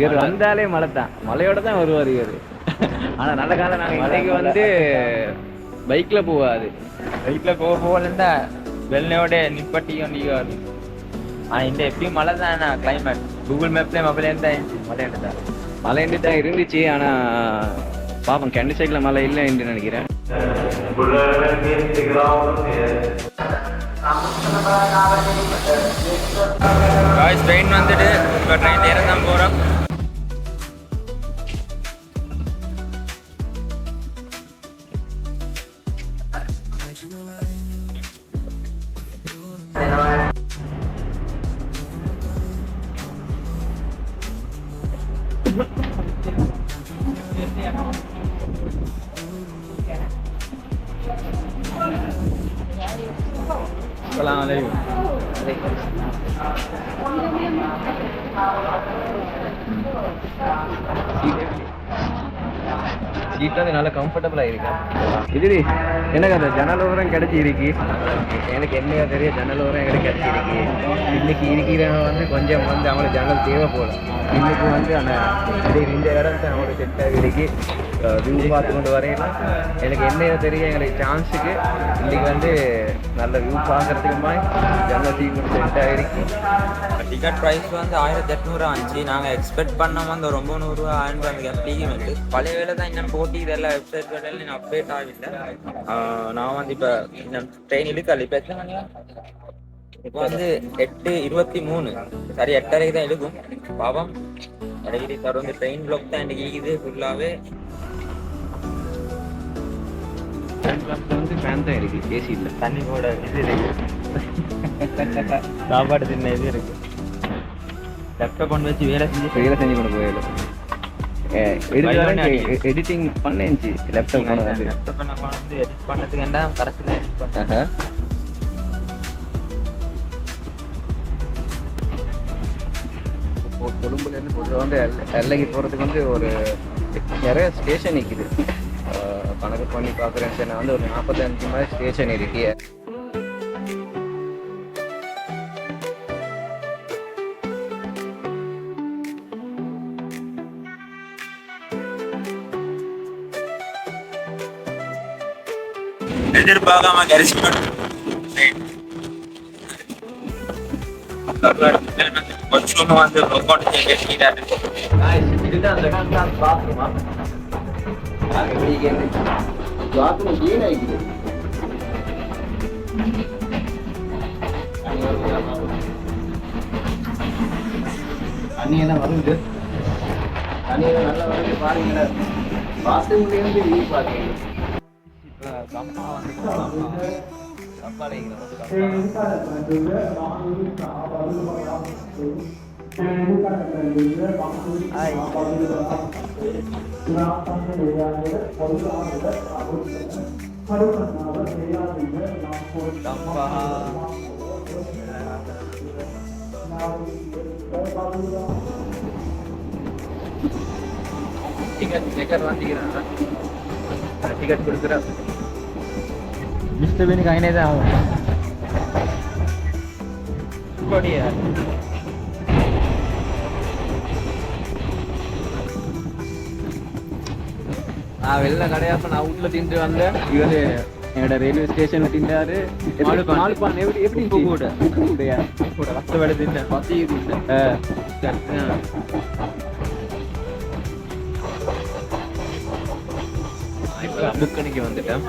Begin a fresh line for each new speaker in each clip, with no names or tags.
இவர் வந்தாலே மழை தான், மழையோட தான் வருவார் இவர். ஆனா நல்ல காலம் நாங்க இன்னைக்கு வந்து பைக்ல போவாது,
பைக்ல போகலன்னா வெள்ளனையோட நிப்பட்டியும் நீங்க இந்த எப்பயும் மழை தான் கிளைமேட். கூகுள் மேப்ல மொபைல் இருந்தா மழை இருந்தா
மழை தான் இருந்துச்சு. ஆனா பாப்போம், கண்டி சைட்ல மழை இல்லை என்று நினைக்கிறேன்.
ட்ரெயின் வந்துட்டு இப்போ ட்ரெயின் நேரம் தான் போகிறோம். Assalamualaikum.
சீட் வந்து நல்லா கம்ஃபர்டபுளா இருக்கு. இது எனக்கு அந்த ஜன்னல் ஓரம் கிடைச்சி இருக்கு. எனக்கு என்ன தெரிய ஜன்னல் ஓரம் எனக்கு கிடைச்சிருக்கு. இன்னைக்கு இருக்கிறவங்க வந்து கொஞ்சம் வந்து அவங்களுக்கு ஜன்னல் தேவை போல. இன்னைக்கு வந்து அந்த இந்த இடத்த அவங்களுக்கு செட் ஆகிருக்கு. வியூ பார்த்து கொண்டு வரையலாம். எனக்கு என்ன தெரியும், எங்களுக்கு சான்ஸுக்கு இன்னைக்கு வந்து நல்ல வியூ பார்க்கறதுக்குமா ஜன்னல் சீட் செட் ஆகிருக்கு.
டிக்கெட் ப்ரைஸ் வந்து 1800 ஆச்சு. நாங்கள் எக்ஸ்பெக்ட் பண்ண வந்து ஒரு 900 ஆயிரம் வந்து பழைய வேலை தான். இன்னும் போட்டி இதெல்லாம் வெப்சைட் வேலையில் இன்னும் அப்டேட் ஆகல. நான் வந்து இப்போ இன்னும் ட்ரெயின் இழுக்கல. இப்போ எத்தனை மணியா? இப்போ வந்து 8:23. சரி 8:30 தான் இழுக்கும். பாவம் இடையில தொடர்ந்து ட்ரெயின் பிளாக் தான் இன்னைக்கு இது ஃபுல்லாகவே.
வந்து ஃபேன் தான் இருக்கு, ஏசி இல்லை.
தண்ணி கூட இது இருக்கு, சாப்பாடு தின்ன இது இருக்கு. லேப்டாப் கொண்டு வச்சு வேலை
செஞ்சு கொண்டு போயிடும். எடிட்டிங் பண்ணிச்சு லேப்டாப் கொண்டு வந்து
எடிட் பண்ணதுக்கு என்ன கரெக்டாக எடிட் பண்ண.
கொழும்புலேருந்து பொதுவாக வந்து எல்லைக்கு போகிறதுக்கு வந்து ஒரு நிறைய ஸ்டேஷன் நிற்கிது. கணக்கு பண்ணி பார்க்குறேன் சார், நான் வந்து ஒரு 45 மாதிரி ஸ்டேஷன் இருக்கு.
எதிர்பார்க்காம கரிசி கொஞ்சம் வந்து
இதுதான் அந்த பாத்ரூமா? Bathroom clean ஆகிக்குது. தண்ணி எல்லாம் வருது, தண்ணி எல்லாம் நல்லா வருது. பாருங்க, பாத்ரூம்லேருந்து வியூ பாருங்க. கம்பா வந்து டிக்கெட் வாங்கிக்கிறாங்க. டிக்கெட் கொடுக்குற மிஸ்டர் பின் கहीं தான் ஆகும். நான் வெளில கடையாப்ப நான் வீட்டுல தின்று வந்தேன். இவரு என்னோட ரயில்வே ஸ்டேஷன்ல திண்டாரு. எப்படி கூட கஷ்டப்பட தின்னேன். பசி இப்போ அமுக்கணிக்கு வந்துட்டேன்.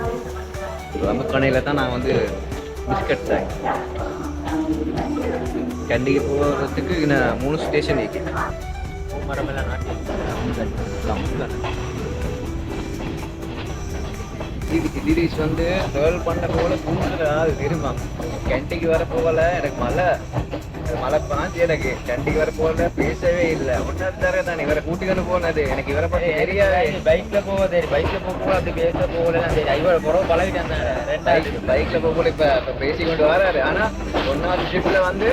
அமுக்கணையில தான் நான் வந்து பிஸ்கட் சாப்பிட்டேன். கண்டிக்கு போகிறதுக்கு இன்னும் 3 ஸ்டேஷன் இருக்கு. மரமெல்லாம் நாட்டி திடீர்ஸ் வந்து ட்ராவல் பண்ண போல தூங்குறது தெரியுமா? கண்டிக்கு வர போகல, எனக்கு மழை பாஞ்சு. எனக்கு கண்டிக்கு வர போகல, பேசவே இல்லை. ஒன்றாவது தர தான் இவரை கூட்டிக்கொண்டு போனது. எனக்கு இவரை பற்றி தெரியாது.
பைக்ல போக அப்படி பேச போகல. இவரை புறவு பழகிட்டேன். 2
பைக்ல போகல. இப்ப பேசிக்கொண்டு வராரு. ஆனா 1வது ஷிப்ட்ல வந்து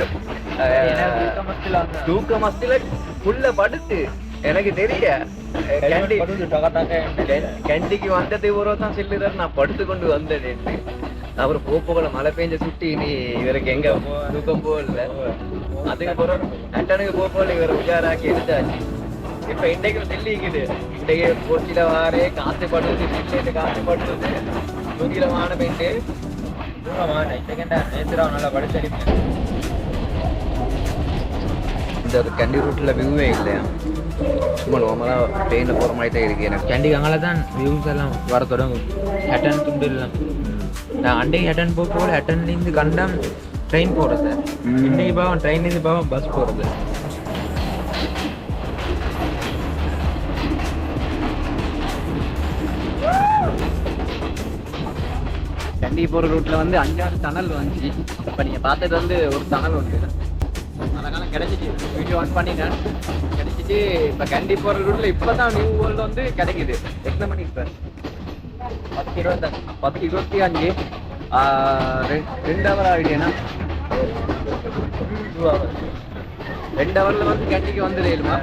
தூக்க மஸ்தில புள்ள படுத்து எனக்கு தெரிய கண்டிக்கு வந்தது ஒரு தான் சொல்லுறாரு. நான் படுத்து கொண்டு வந்தேன். அப்புறம் போல மழை பெஞ்ச சுட்டி நீ இவருக்கு எங்க தூக்கம் போகல. அதுக்கு அப்புறம் அட்டனுக்கு போல இவரை உஜாராக்கி எடுத்தாச்சு. இப்ப இன்றைக்கு நெல்லிக்குது இன்றைக்கு போட்டியில வாரே காசுப்படுறது நெல்லிட்டு காசுப்படுறது தூக்கிலமான பெயிண்டு நேற்று நல்லா படிச்சடிப்பேன். இந்த கேண்டி ரூட்டில் வியூவே இல்லையா, சும்மா நார்மலாக ட்ரெயினில் போகிற மாதிரி தான் இருக்குது எனக்கு.
கேண்டி அங்கே தான் வியூஸ் எல்லாம் வர தொடங்கும். ஹெட்டன் துண்டு எல்லாம் நான் அன்றைக்கு ஹெட்டன் போல ஹெட்டன்லேருந்து கண்டம் ட்ரெயின் போகிறது, இன்னைக்கு பாவம் ட்ரெயின்லேருந்து பாவம் பஸ் போகிறது.
கேண்டி போகிற ரூட்டில் வந்து 5-6 டனல் வந்துச்சு. இப்போ நீங்கள் பார்த்தது வந்து ஒரு டனல் உண்டு, அதெல்லாம் கிடைச்சிச்சு. வீடியோ ஆன் பண்ணிட்டேன், கிடைச்சிச்சு. இப்போ கேண்டி போகிற ரூட்டில் இப்போ தான் நியூ வேர்ல்டு வந்து கிடைக்குது. எத்தனை மணி இப்போ 10:25 2 ஹவர் ஆகிட்டேன்னா 2 ஹவர் 2 ஹவரில் வந்து கேண்டிக்கு வந்துடு இல்லைமா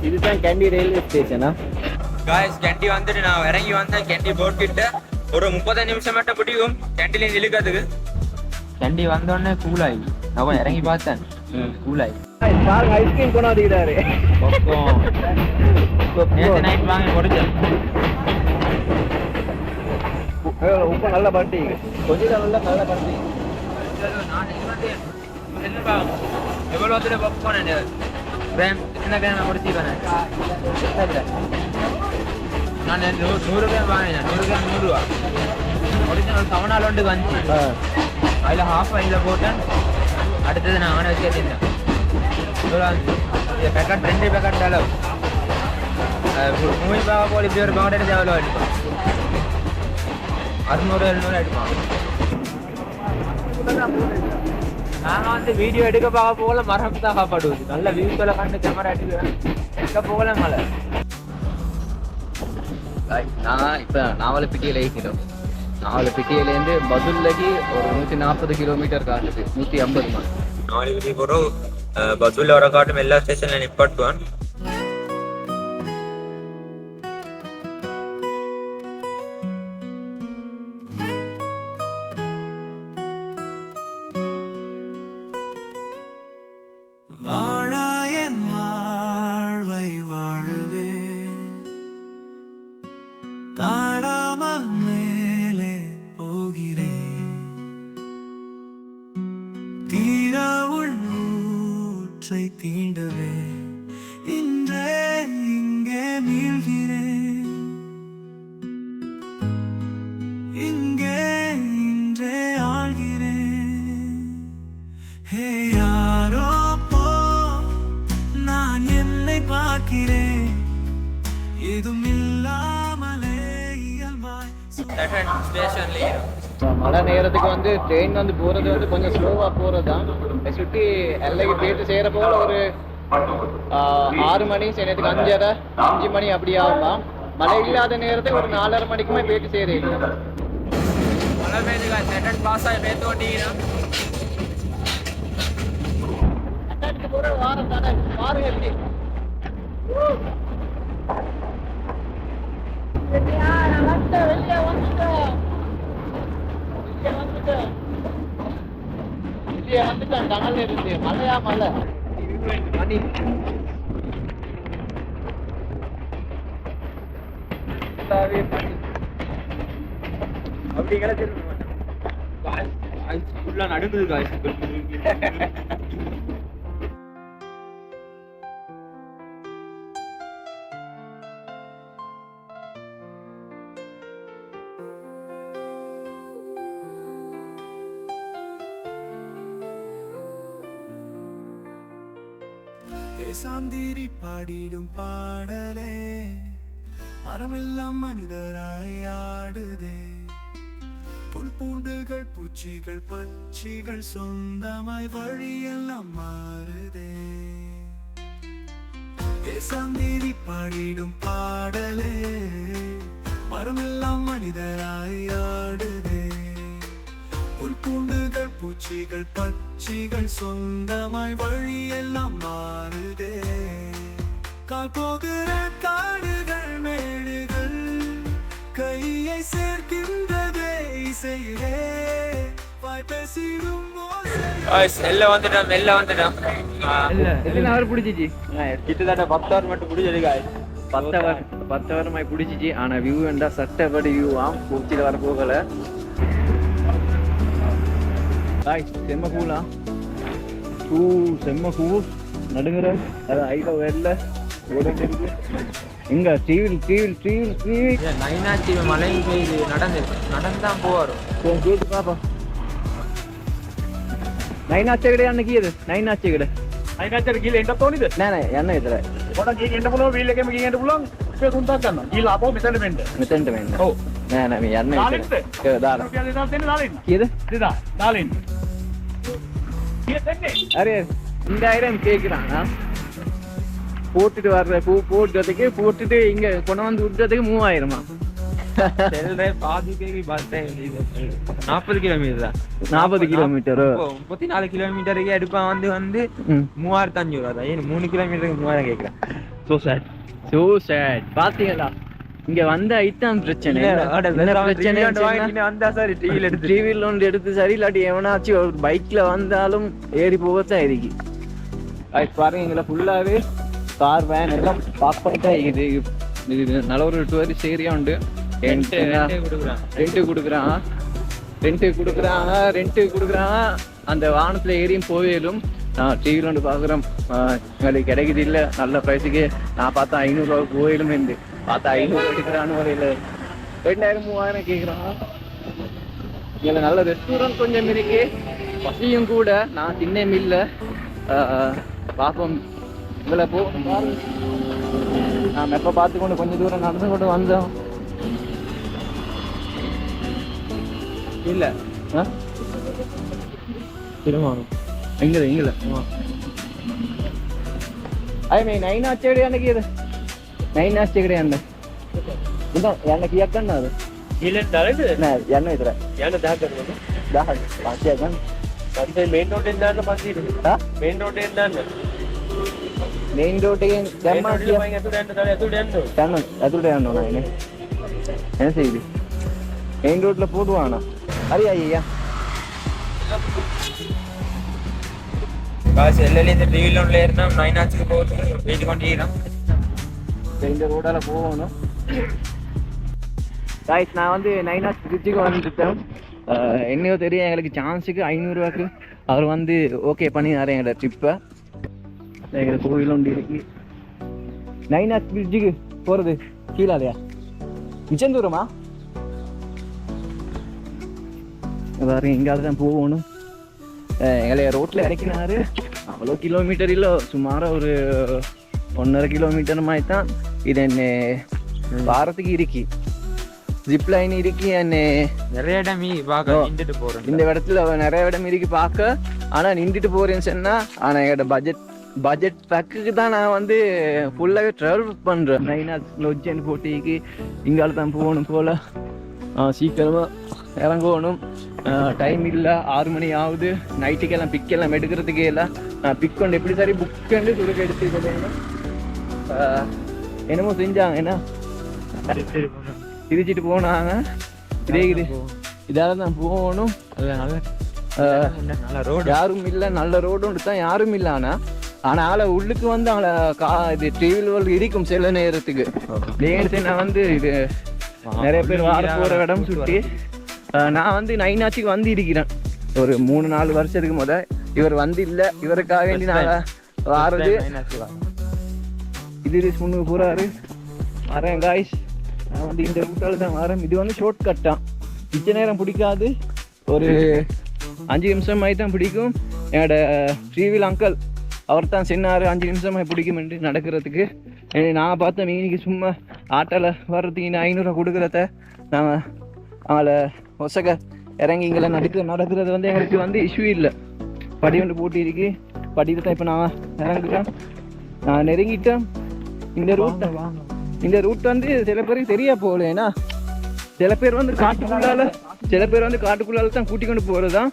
இதுதான் கேண்டி ரயில்வே ஸ்டேஷனா.
காய்ஸ் கேண்டி வந்துட்டு நான் இறங்கி வந்தேன். கேண்டி போட்டுக்கிட்ட ஒரு 30 நிமிஷம் மட்டும் பிடிக்கும் கேண்டிலேருந்து இழுக்கிறதுக்கு. கேண்டி வந்தோடனே கூலாகி நான் இறங்கி பார்த்தேன், கூலாகி
பாருங்க ஐஸ்கிரீம் கொண்டாடுகிறாரு.
நேற்று நைட் வாங்கி முடிச்சேன்.
உப்பு நல்லா பட்டி கொஞ்சம் நல்லா பட்டி.
எவ்வளோ வந்துட்டு பப்போனேன் சின்ன கிராம முடிச்சுப்பேன். நான் 100 கிராம் வாங்கினேன். 100 கிராம் 100 ரூபா முடிச்சு ஒரு 7 நாள் ஒன்று வந்துச்சு. அதில் ஹாஃப் அதில் போட்டேன். அடுத்தது நான் அவனை வச்சு வச்சுருந்தேன். பேக்கெட் 2 பேக்கெட் அளவு மூவி பார்க்க போல் இப்படி ஒரு பேக்கெட் எடுத்து எவ்வளோ எடுப்பான்? 600-700 எடுப்பான். நாங்கள் வந்து வீடியோ எடுக்க பார்க்க போகல மரம் தான் காப்பாடுவது. நல்ல வியூஸ்களை கண்டு கேமரா எடுக்க போகல மழை.
நான் இப்போ நாவலப்பிட்டியில் இருக்கிறோம். நாவலப்பிட்டியிலேருந்து பதுல்லகி ஒரு 140 கிலோமீட்டர் காட்டுது, 150
நாளைக்கு போகிறோம். பஸ்ஸில் வர காட்டும் எல்லா ஸ்டேஷனில் நிப்பாட்டுவான்.
தீண்டவே இன்றே இங்கே மீள்கிறேன், இங்கே இன்றே ஆழ்கிறேன். ஹே யாரோ போ நான் என்னை பார்க்கிறேன், எதுவும் இல்லாமலே இயல்பாய்
ஸ்டேஷன்லேயே
மழை நேரத்துக்கு வந்து ட்ரெயின் வந்து போகிறது வந்து கொஞ்சம் ஸ்லோவாக போகிறது தான். சுற்றி எல்லைக்கு போயிட்டு செய்கிற போல ஒரு 6 மணி செய்யறதுக்கு 5:30 மணி அப்படி ஆகுமா. மழை இல்லாத நேரத்துக்கு ஒரு 4:30 மணிக்குமே போயிட்டு செய்கிறீங்க.
மழை பெய்யுது பாஸ் ஆகி பேத்து ஓட்டிங்கன்னா
வாரம் தானே பாருங்க எப்படி வந்துட்டேன். டனல் இருந்து மழையா மழை மணி அப்படி கிடைச்சிருக்க
நடுங்குது காய்ச்சி.
சாந்திரி பாடிடும் பாடலே மரமெல்லாம் மனிதராய் ஆடுதே, புல் பூண்டுகள் பூச்சிகள் பட்சிகள் சொந்தமாய் வழியெல்லாம் மாறுதே. சாந்திரி பாடிடும் பாடலே மரமெல்லாம் மனிதராய் ஆடுதே, புல் பூண்டுகள் பூச்சிகள் பட்சிகள் சொந்தமாய் வழியெல்லாம் மாறுதே. கால் போகிற காடுகள் மேடுகள் கையை சேர்க்கின்றதே இசையிலே வாய் பேசிடும்
எல்லாம் வந்துட்டோம்
அவர் பிடிச்சிச்சு
கிட்டத்தட்ட 10 hour மட்டும் பிடிச்சிருக்கு
10 வருமாய் பிடிச்சிச்சு. ஆனா வியூ வேண்டா சட்டப்படி வியூவாம் குச்சியில் வர போகல. செம்ம கூலா செம்ம கூ நடுங்குற அது ஐல வெள்ள ஓடிட்டு இருக்கு. எங்க டிவி
நைனாச்சி மழை பெய்யுது நடந்தான் போவாரு
கேட்டு பாப்பா. நைனாச்ச கடை அன்னைக்கு இது நைனாச்ச கடை
අයිනච්චර ගිහලා එන්න ඕනිද?
නෑ නෑ යන්න විතරයි.
පොඩක් ගිහින් එන්න පුළුවන් වීල් එකෙම ගිහින් එන්න පුළුවන්. ඒක තුන්ටක් ගන්නවා. ගිහලා ආපහු මෙතනට මෙන්න.
මෙතෙන්ට වෙන්න.
ඔව්.
නෑ නෑ මේ යන්න විතරයි. ඒක දාලා.
රුපියල් 2000 දෙන්න දාලා ඉන්න.
කීයද?
2000 දාලා ඉන්න. කීයද දෙන්නේ?
அரே இந்த 1000 கேக்குறானா போட்டுட்டு வர்ற போட்டுறதுக்கு போட்டுட்டு இங்க கொண்டு வந்து விடுறதுக்கு 3000மா
செல்ற பாதிக்கு பஸ் 40 கிலோமீட்டர்
40 கிலோமீட்டர்
34 கிலோமீட்டருக்கு எடுப்பா வந்து 3500 ரூபா. ஏன் 3 கிலோமீட்டருக்கு 3000 கேக்குறேன்.
சோ சேட் பாத்தீங்களா இங்க வந்த ஐட்டம் பிரச்சனை
வந்தா சரி
டிவில ஒன்று எடுத்து சரி இல்லாட்டி எவனாச்சும் ஒரு பைக்ல வந்தாலும் ஏறி போகத்தான் இருக்கு. அது பாருங்க எங்களை ஃபுல்லாவே கார் வேன் எல்லாம் பார்க் பண்ணிட்டா இது நல்ல ஒரு டூரிஸ்ட் ஏரியா உண்டு. ரெண்ட் கொடுக்குறாங்க அந்த வாகனத்துல ஏறியும் போவேலும் நான் டிவியில் ஒன்று பார்க்குறோம். எங்களுக்கு கிடைக்குது இல்லை நல்ல ப்ரைஸுக்கு. நான் பார்த்தா 500 ரூபாய்க்கு போயிலும் இருந்து பார்த்தா 500 எடுக்கிறான்னு வரையில் 2000 3000 கேட்குறான். இதில் நல்ல ரெஸ்டாரண்ட் கொஞ்சம் இருக்கு பசியும் கூட. நான் தின்னேம் இல்லை பார்ப்போம். இதில் போ நாம் எப்போ பார்த்துக்கொண்டு கொஞ்சம் தூரம் நடந்து கொண்டு வந்தோம்.
இல்ல
எங்கல අය නයිනාච්චේට යන්න කියද? නයිනාච්චේකට යන්න. ඉතින් යන්න කීයක් ගන්නවද?
ගිහලා දාලාද?
නෑ යන්න විතරයි.
යන්න 1000 කරනවා.
1000 500 ගන්න.
පස්සේ මේන් රෝඩෙන් දාන්න පස්සේ.
හා?
මේන් රෝඩෙන් දාන්න.
මේන් රෝඩ් එකෙන් දැම්මා
කියලා මම ඇතුළට යන්න.
ඇතුළට යන්න ඕන නේ. එන සීදි. මේන් රෝඩ්ல போடுவானா? හරි අයියා.
காசு எல்லாம் இந்த டிவில ஒன்ல ஏறினா நைனாச்சுக்கு போகுது வெயிட் பண்ணிக்கிறோம்.
இந்த ரோடால போகணும். காய்ஸ் நான் வந்து நைனாச் பிரிட்ஜுக்கு வந்துட்டேன். என்னையோ தெரியும் எங்களுக்கு சான்ஸுக்கு 500 ரூபாய்க்கு அவர் வந்து ஓகே பண்ணினாரு எங்களோட ட்ரிப்பை. எங்களை கோவில் ஒன்று இருக்கு. நைனாச் பிரிட்ஜுக்கு போகிறது கீழாலையா மிச்சம் தூரமா? வேறு எங்காவது தான் போகணும். எங்களை ரோட்டில் இறக்கினாரு. அவ்வளோ கிலோமீட்டர் இல்லை சுமார் ஒரு 1.5 கிலோமீட்டர் மாதிரி தான். இது என்ன வாரத்துக்கு இருக்கு. ஜிப் லைன் இருக்கு. என்ன
நிறைய இடம் பார்க்க நின்றுட்டு போகிறோம்.
இந்த இடத்துல நிறைய இடம் இருக்கு பார்க்க. ஆனால் நின்றுட்டு போகிறேன்னு சொன்னால் ஆனால் எங்களோட பட்ஜெட் பேக்குக்கு தான் நான் வந்து ஃபுல்லாகவே ட்ராவல் பண்ணுறேன். நைனாச் லொஜ்ஜன் போட்டிக்கு இங்கால தான் போகணும் போல். சீக்கிரமாக இறங்கணும். டைம் இல்லை 6 மணி ஆகுது. நைட்டுக்கெல்லாம் பிக்கெல்லாம் எடுக்கிறதுக்கே இல்லை. பிக் கொண்டு எப்படி சரி புக் கொண்டு துடுக்க எடுத்து என்னமோ செஞ்சாங்க. என்ன திரிச்சிட்டு போனாங்க. இதால தான் போகணும். யாரும் இல்லை. நல்ல ரோடு ஒன்று தான் யாரும் இல்லை. ஆனால் உள்ளுக்கு வந்து இது டிவியில் இருக்கும் சில நேரத்துக்கு. நான் வந்து இது நிறைய பேர் வார போகிற இடம் சுட்டி நான் வந்து நைனாச்சுக்கு வந்து இருக்கிறேன் ஒரு 3-4 வருஷத்துக்கு முதல். இவர் வந்து இல்லை. இவருக்காக வேண்டி நாங்கள் வாரது இது முன்னுக்கு போகிறாரு. வரேன் காய்ஸ். நான் வந்து இந்த ரூட்டால் தான் வரேன். இது வந்து ஷார்ட் கட் தான். மிச்ச நேரம் பிடிக்காது. ஒரு 5 நிமிஷம் மாதிரி தான் பிடிக்கும். என்னோட ஸ்ரீவில் அங்கிள் அவர் தான் சொன்னார் 5 நிமிஷமாக பிடிக்குமென்று நடக்கிறதுக்கு. நான் பார்த்தேன் மீனிக்கு சும்மா ஆட்டோவில் வர்றதுக்கு 500 ரூபா கொடுக்குறத நாங்கள் அவளை ஒசக இறங்கி இங்கே நடக்கிறது வந்து எங்களுக்கு வந்து இஷ்யூ இல்லை. படி ஒன்று போட்டி இருக்கு. படியில் தான் இப்போ நான் இறங்குறேன். நான் நெருங்கிட்டேன். இந்த ரூட் வந்து சில பேருக்கு தெரியா போகல. ஏன்னா சில பேர் வந்து காட்டுக்குள்ளால தான் கூட்டி கொண்டு போகிறது தான்.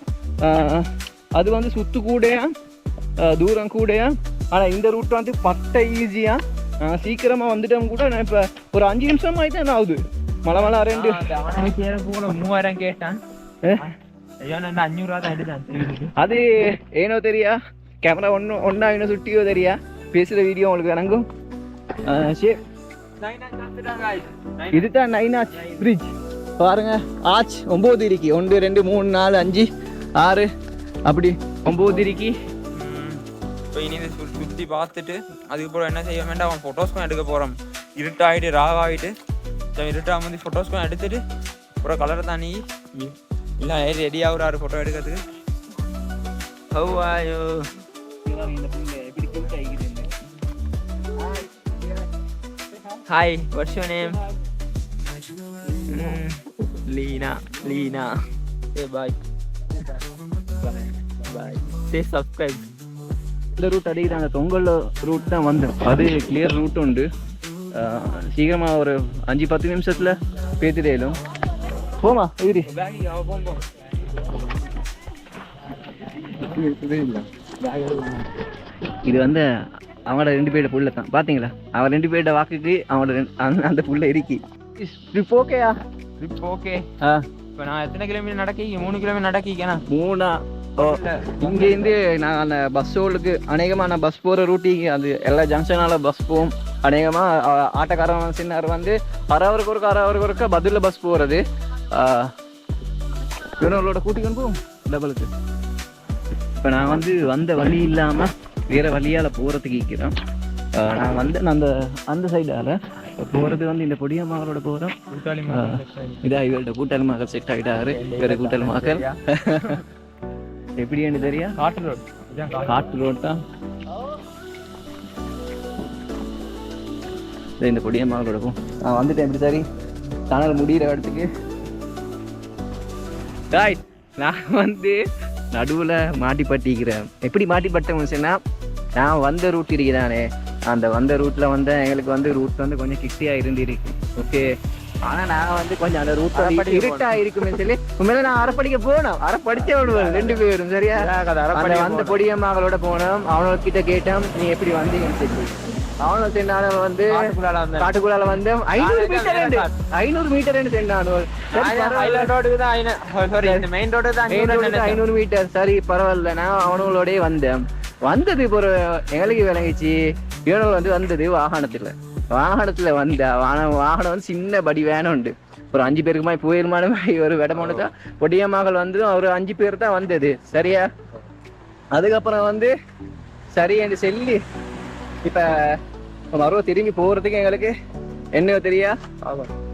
அது வந்து சுத்து கூடையா தூரம் கூடையா. ஆனால் இந்த ரூட் வந்து பட்டை ஈஸியாக நான் சீக்கிரமாக வந்துட்டோம் கூட நான் இப்போ ஒரு 5 நிமிஷம் ஆகிட்டேன் ஆகுது மழை மழை 2
போல 3000 கேட்டான் ஐயோ நான் 500 ரூபா தான் எடுத்தேன்
அது ஏனோ தெரியா கேமரா ஒன்றா இன்னும் சுட்டியோ தெரியா பேசுகிற வீடியோ உங்களுக்கு இறங்கும் சரி இதுதான் 9 ஆச் பிரிட்ஜ் பாருங்க ஆச் 9 இருக்கு 1 2 3 4 5 6 அப்படி 9 இருக்கு
இப்போ இனி சுற்றி பார்த்துட்டு அதுக்கப்புறம் என்ன செய்ய வேண்டாம் அவன் ஃபோட்டோஸ்க்கும் எடுக்க போகிறோம் இருட்டாகிட்டு ராவாகிட்டு இருட்டாக வந்து ஃபோட்டோஸ்க்கும் எடுத்துட்டு அப்புறம் கலரை தானி இல்லை ரெடி ஆகுறாரு ஃபோட்டோ எடுக்கிறதுக்கு how are you hi what's your name Leena ஏ பாய் பாய் சே சப்ஸ்கிரைப்
இந்த ரூட் அடிக்கிறாங்க தொங்கல் ரூட் தான் வந்தோம் அது கிளியர் ரூட் உண்டு சீக்கிரமாக ஒரு 5-10 நிமிஷத்தில் பேத்துடலும் போமா இது இது வந்து அவனோட 2 பேரோட புள்ள தான் பார்த்தீங்களா அவன் 2 பேரோட வாக்குக்கு அவனோட அந்த புள்ள இருக்கி ட்ரிப் ஓகேயா
ட்ரிப் ஓகே இப்போ நான் எத்தனை கிலோமீட்டர் நடக்கி 3 கிலோமீட்டர் நடக்கிக்கேண்ணா
3 இங்கேருந்து நான் அந்த பஸ் ஹோலுக்கு அநேகமாக நான் பஸ் போகிற ரூட்டிக்கு அது எல்லா ஜங்ஷனால பஸ் போகும் அநேகமாக ஆட்டோக்காரன் சின்னர் வந்து அரை ஒருக்கா பதிலில் பஸ் போகிறது இவனோட கூட்டிக்கொண்டு போகும் டபுளுக்கு இப்போ நான் வந்து வந்த வழி இல்லாமல் வேறு வழியால் போகிறதுக்கு இருக்கிறேன் நான் வந்து அந்த சைடால் போகிறது வந்து இந்த பொடியம்மாவோட போகிறோம் இதாக இவர்கிட்ட கூட்டாளி மகள் செட் ஆகிட்டாரு வேறு கூட்டாளி மகள் எப்படின்னு தெரியா காட்டு ரோட் தான் இந்த பொடியம்மாவோட இருக்கும் நான் வந்துட்டேன் எப்படி சரி சேனல் முடிகிற இடத்துக்கு நான் வந்து நடுவில் மாட்டிப்பட்டிக்கிறேன் எப்படி மாட்டிப்பட்டேன் நான் வந்த ரூட் இருக்கிறானே அந்த வந்த ரூட்டில் வந்து எங்களுக்கு வந்து ரூட் வந்து கொஞ்சம் கிட்டியாக இருந்திருக்கு ஓகே ஆனால் நான் வந்து கொஞ்சம் அந்த ரூட் இருட்டாக இருக்குமே சொல்லி உண்மையில நான் அரைப்படிக்க போனோம் அரைப்படிச்சே விடுவேன் 2 பேரும் சரியா வந்த பொடியம்மாங்களோட போனோம் அவனோட கேட்டோம் நீ எப்படி வந்தீங்கன்னு சொல்லி அவனோட சென்னான வந்து காட்டுக்குள்ளால வந்து 500 மீட்டர் சென்னானு 500 மீட்டர் சரி பரவாயில்ல நான் அவனோடய வந்தது இப்போ எங்களுக்கு விளங்கிச்சு இவனோட வந்து வந்தது வாகனத்துல வந்த வாகனம் வந்து சின்ன படி வேணும் உண்டு ஒரு 5 பேருக்கு மாதிரி போயிருமான ஒரு விடமான தான் பொடியம்மாக்கள் வந்து ஒரு 5 பேர் தான் வந்தது சரியா அதுக்கப்புறம் வந்து சரி என்று சொல்லி இப்ப மறுவ திரும்பி போறதுக்கு எங்களுக்கு என்னையோ தெரியா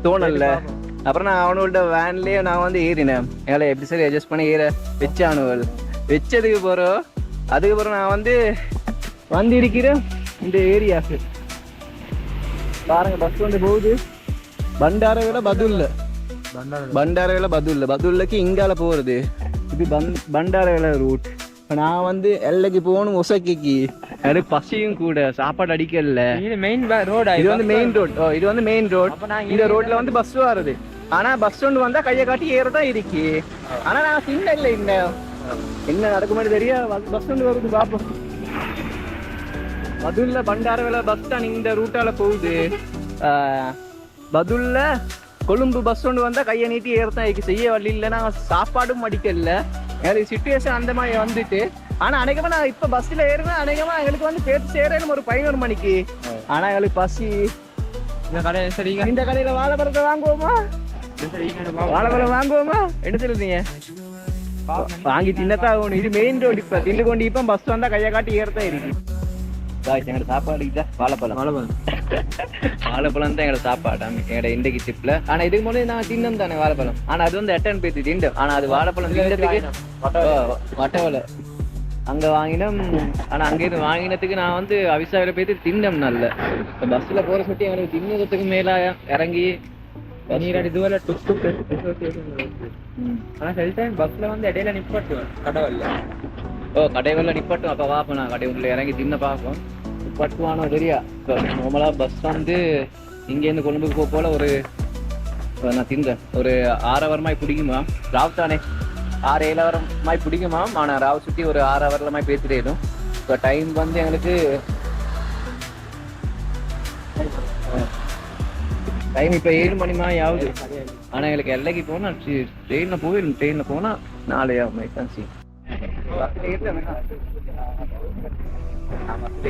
தோணல அப்புறம் நான் அவனோட வேன்லயே நான் வந்து ஏறினேன் எங்களை எப்படி சரி அட்ஜஸ்ட் பண்ணி வச்சானுவல் வச்சதுக்கு போறோம் அதுக்கப்புறம் நான் வந்து இருக்கிறேன் இந்த ஏரியாவுக்கு பாருங்க பஸ் வந்து போகுது பண்டாரவேல பதுல்லக்கு இங்கால போறது இது பண்டாரவேல ரூட் நான் வந்து எல்லைக்கு போகணும் ஒசக்கிக்கு எனக்கு பசியும் கூட சாப்பாடு அடிக்கல இது வந்து மெயின் ரோட் இந்த ரோட்ல வந்து பஸ் வருது ஆனா பஸ் ஒன்று வந்தா கையை காட்டி ஏறதான் இருக்கு ஆனா நான் சின்ன இல்லை என்ன நடக்குமான்னு தெரியா பஸ் ஒன்று வருது பாப்போம் பதுல்ல பண்டாரவேல பஸ் தான் இந்த ரூட்டால போகுது பதுல்ல கொழும்பு பஸ் ஒன்று வந்தா கையை நீட்டி ஏறதான் செய்ய வழி இல்லைன்னா சாப்பாடும் அடிக்கல எனக்கு சிச்சுவேஷன் அந்த மாதிரி வந்துட்டு ஆனா அநேகமா நான் இப்ப பஸ்ல ஏறுவேன் அநேகமா எங்களுக்கு வந்து பேச்சு சேரணும் ஒரு 11 மணிக்கு ஆனா எங்களுக்கு பசி இந்த கடையில வாழைப்பழத்தை வாங்குவோமா என்ன சொல்லுறீங்க வாங்கி தின்னத்தான் ஆகணும் இது மெயின் ரோடு இப்ப தின்னு கொண்டு இப்ப பஸ் வந்தா கையை காட்டி ஏறதான் இருக்கு எங்களோட சாப்பாடு வாழைப்பழம் தான் எங்களோட சாப்பாடு எங்களோட இன்றைக்கு ட்ரிப்ல ஆனா இதுக்கு முன்னாடி நான் தின்னம் தானே வாழைப்பழம் ஆனா அது வந்து எட்டன் பேத்து திண்டம் ஆனா அது வாழைப்பழம் தின்னதுக்கு வட்டவலை அங்க வாங்கினோம் ஆனா அங்கிருந்து வாங்கினதுக்கு நான் வந்து அவிசாவில பேத்து தின்னம் நல்ல பஸ்ல போற சுட்டி எங்களுக்கு தின்னதுக்கு மேல இறங்கி இதுவரை ஆனா சில டைம் பஸ்ல வந்து இடையில நிப்பாட்டுவேன் கடைவெல்ல நிப்பாட்டும் அப்ப வாப்போம் நான் கடை உள்ள இறங்கி தின்ன பார்ப்போம் நிப்பாட்டுவானோ தெரியா இப்போ நார்மலா பஸ் வந்து இங்கேருந்து கொழும்புக்கு போல ஒரு நான் தின்றேன் ஒரு 6 hour மாதிரி பிடிக்குமா ராவ் தானே 6-7 hour மாதிரி பிடிக்குமா ஆனால் ராவ் சுற்றி ஒரு 6 hour மாதிரி பேசிட்டேடும் இப்போ டைம் வந்து எங்களுக்கு டைம் இப்போ 7 மணி மாதிரி ஆகுது. ஆனால் எங்களுக்கு எல்லைக்கு போனால் ட்ரெயினில் போயிடும். ட்ரெயினில் போனால் 4 ஆகும். தான் சரி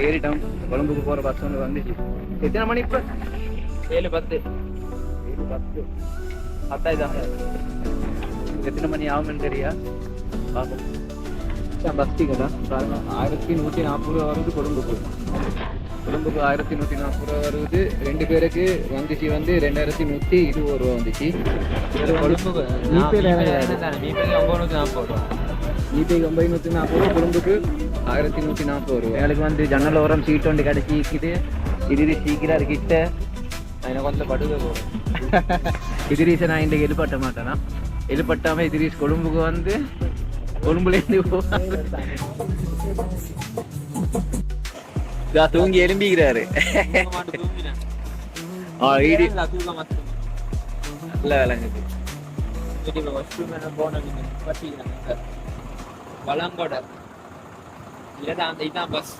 ஏறிட்டோம். கொழும்புக்கு போகிற பஸ் ஒன்று வந்துச்சு. எத்தனை மணி இப்போ? 7:10. 10 எத்தனை மணி ஆகும்னு தெரியா? பார்ப்போம். பஸ் டிக்கெட் தான் பாருங்க. 1140 வருது கொழும்புக்கு. கொழும்புக்கு 1140 வருது. 2 பேருக்கு வந்துச்சு 2120 ரூபா வந்துச்சு. கொழும்புக்கு நீப்பேக்கு 940 ரூபா, கொழும்புக்கு 1140 ரூபா. எங்களுக்கு ஜன்னல் ஓரம் சீட் ஒன்று கிடைச்சிக்குது. இது சீக்கிரம் கிட்ட எனக்கு வந்து படுக்க போகிறோம். இதிரீஸை நான் இன்றைக்கு எழுப்பட்ட மாட்டேனா? எழுப்பட்டாம இதிரீஸ் கொழும்புக்கு கொழும்புலேருந்து தூங்கி எழும்பிக்கிறாரு. நல்ல விளங்குது.
வளங்கோட இதான் பஸ்.